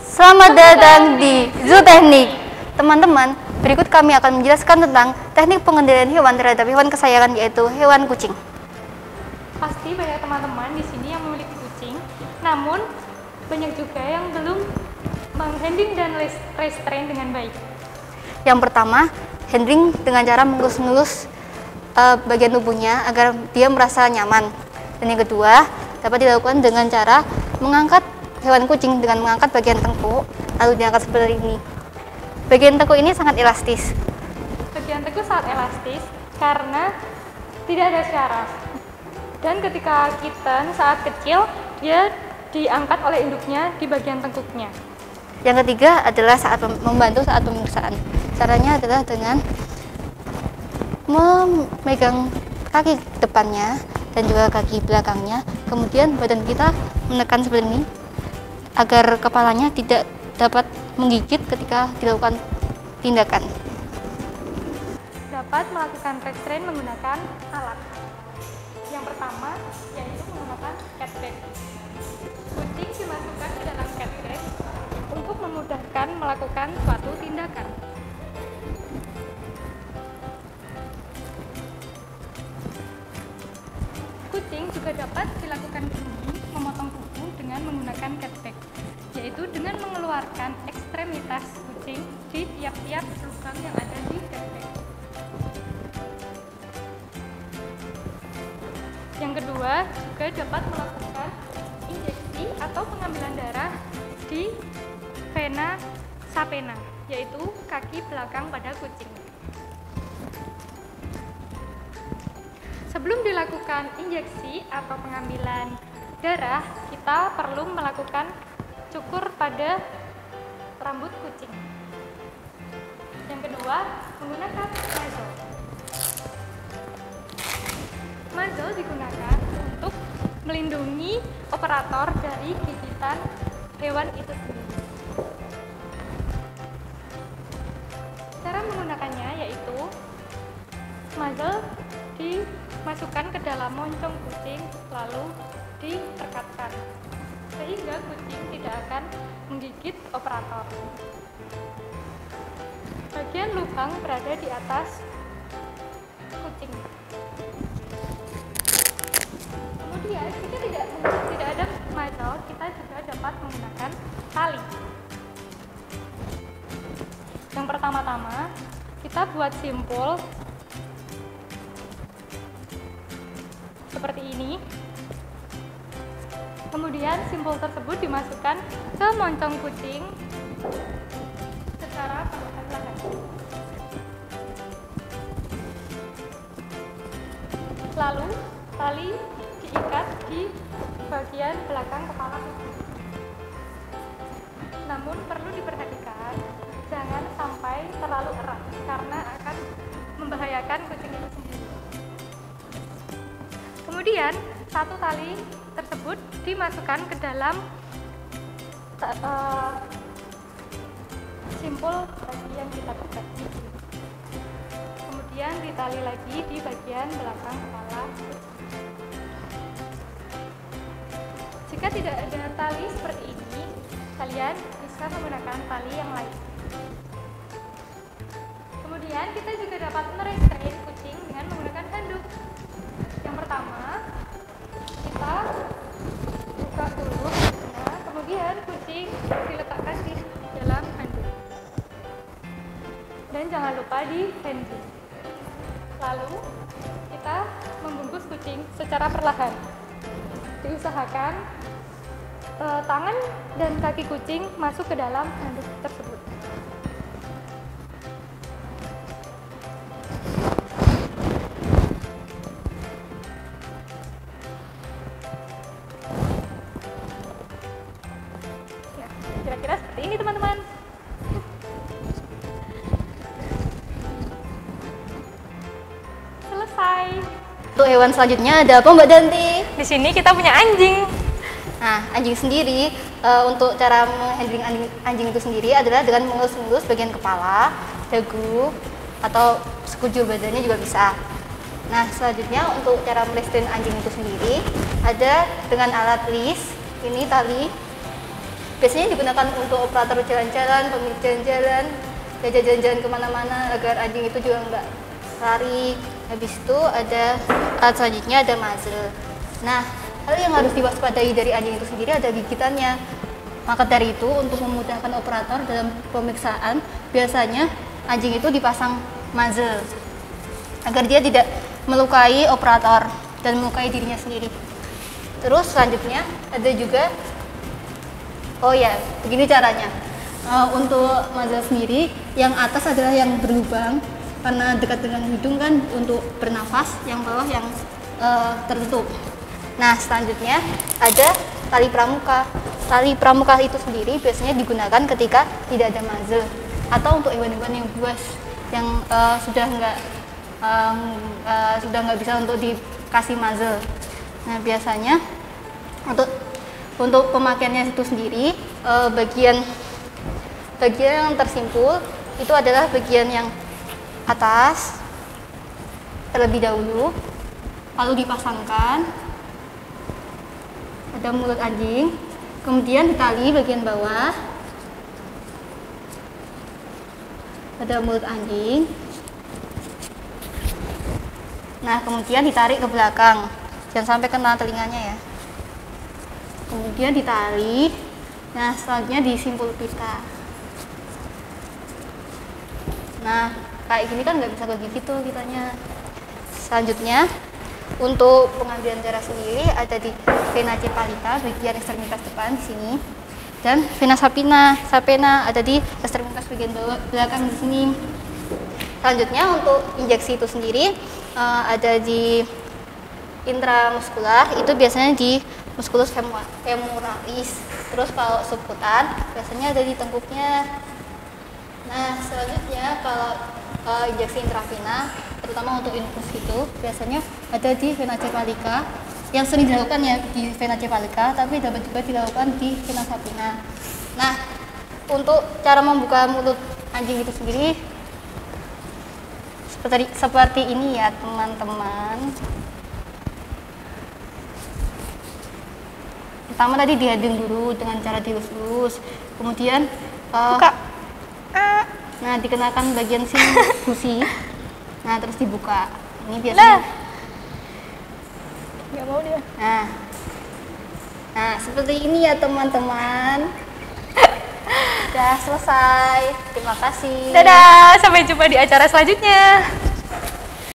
Selamat datang di Zoo Teknik. Teman-teman, berikut kami akan menjelaskan tentang teknik pengendalian hewan terhadap hewan kesayangan, yaitu hewan kucing. Pasti banyak teman-teman di sini yang memiliki kucing, namun banyak juga yang belum menghandling dan restrain dengan baik. Yang pertama, handling dengan cara mengelus-ngelus bagian tubuhnya agar dia merasa nyaman. Dan yang kedua, dapat dilakukan dengan cara mengangkat hewan kucing dengan mengangkat bagian tengkuk, lalu diangkat seperti ini. Bagian tengkuk ini sangat elastis. Bagian tengkuk sangat elastis karena tidak ada syaraf. Dan ketika kitten saat kecil, dia diangkat oleh induknya di bagian tengkuknya. Yang ketiga adalah saat membantu saat pemeriksaan. Caranya adalah dengan memegang kaki depannya dan juga kaki belakangnya, kemudian badan kita menekan seperti ini agar kepalanya tidak dapat menggigit ketika dilakukan tindakan. Dapat melakukan restrain menggunakan alat. Yang pertama yaitu menggunakan cat bag. Kucing dimasukkan ke dalam cat bag untuk memudahkan melakukan suatu tindakan. Kucing juga dapat dilakukan grooming, memotong kuku dengan menggunakan cat bag, yaitu dengan mengeluarkan ekstremitas kucing di tiap-tiap lubang yang ada di cat bag. Yang kedua, juga dapat melakukan injeksi atau pengambilan darah di vena sapena, yaitu kaki belakang pada kucing. Sebelum dilakukan injeksi atau pengambilan darah, kita perlu melakukan cukur pada rambut kucing. Yang kedua, menggunakan muzzle. Muzzle digunakan untuk melindungi operator dari gigitan hewan itu sendiri. Cara menggunakannya yaitu muzzle dimasukkan ke dalam moncong kucing lalu direkatkan sehingga kucing tidak akan menggigit operator. Bagian lubang berada di atas kucing. Kemudian jika tidak ada muzzle, kita juga dapat menggunakan tali. Yang pertama-tama kita buat simpul seperti ini. Kemudian simpul tersebut dimasukkan ke moncong kucing secara perlahan-lahan. Lalu tali diikat di bagian belakang kepala kucing. Namun perlu diperhatikan jangan sampai terlalu erat karena akan membahayakan kucing itu sendiri. Kemudian satu tali tersebut dimasukkan ke dalam simpul bagian kita buka. Kemudian ditali lagi di bagian belakang kepala. Jika tidak ada tali seperti ini, kalian bisa menggunakan tali yang lain. Kemudian kita juga dapat merestrain kucing dengan menggunakan handuk. Yang pertama, kita buka dulu, kemudian kucing diletakkan di dalam handuk. Dan jangan lupa di handling. Lalu kita membungkus kucing secara perlahan. Diusahakan tangan dan kaki kucing masuk ke dalam handuk tersebut. Kira-kira seperti ini teman-teman. Selesai. Untuk hewan selanjutnya ada apa, Mbak Danti? Di sini kita punya anjing. Nah, anjing sendiri, untuk cara menghandling anjing itu sendiri adalah dengan mengelus-ngelus bagian kepala, dagu, atau sekujur badannya juga bisa. Nah, selanjutnya untuk cara merestrain anjing itu sendiri ada dengan alat leash. Ini tali Biasanya digunakan untuk operator jalan-jalan, pemilik jalan-jalan, diajak jalan-jalan kemana-mana agar anjing itu juga nggak lari. Habis itu ada alat selanjutnya ada muzzle. Nah, hal yang harus diwaspadai dari anjing itu sendiri ada gigitannya. Maka dari itu untuk memudahkan operator dalam pemeriksaan, biasanya anjing itu dipasang muzzle agar dia tidak melukai operator dan melukai dirinya sendiri. Terus selanjutnya ada juga, oh ya, begini caranya. Untuk muzzle sendiri, yang atas adalah yang berlubang karena dekat dengan hidung kan untuk bernafas, yang bawah yang tertutup. Nah, selanjutnya ada tali pramuka. Tali pramuka itu sendiri biasanya digunakan ketika tidak ada muzzle atau untuk hewan-hewan yang buas yang sudah nggak bisa untuk dikasih muzzle. Nah, biasanya untuk pemakaiannya itu sendiri, bagian yang tersimpul itu adalah bagian yang atas terlebih dahulu, lalu dipasangkan ada mulut anjing, kemudian ditali bagian bawah ada mulut anjing. Nah, kemudian ditarik ke belakang, jangan sampai kena telinganya ya. Kemudian ditali. Nah, selanjutnya disimpul pita. Nah, kayak gini kan nggak bisa begitu kitanya. Selanjutnya untuk pengambilan darah sendiri ada di vena cephalika bagian ekstremitas depan di sini, dan vena sapena ada di ekstremitas bagian belakang di sini. Selanjutnya untuk injeksi itu sendiri ada di intramuskular, itu biasanya di musculus femoralis. Terus kalau subkutan biasanya ada di tengkuknya. Nah, selanjutnya kalau injeksi intravena, terutama untuk infus itu biasanya ada di vena cephalika, yang sering dilakukan ya di vena cephalika, tapi dapat juga dilakukan di vena sapina. Nah, untuk cara membuka mulut anjing itu sendiri seperti ini ya teman-teman. Pertama tadi dihading dulu dengan cara dilus-lus, kemudian buka. Nah, dikenakan bagian sini gusi. Nah, terus dibuka. Ini biasanya. Nggak mau dia. Nah, seperti ini ya teman-teman. Sudah selesai. Terima kasih. Dadah, sampai jumpa di acara selanjutnya.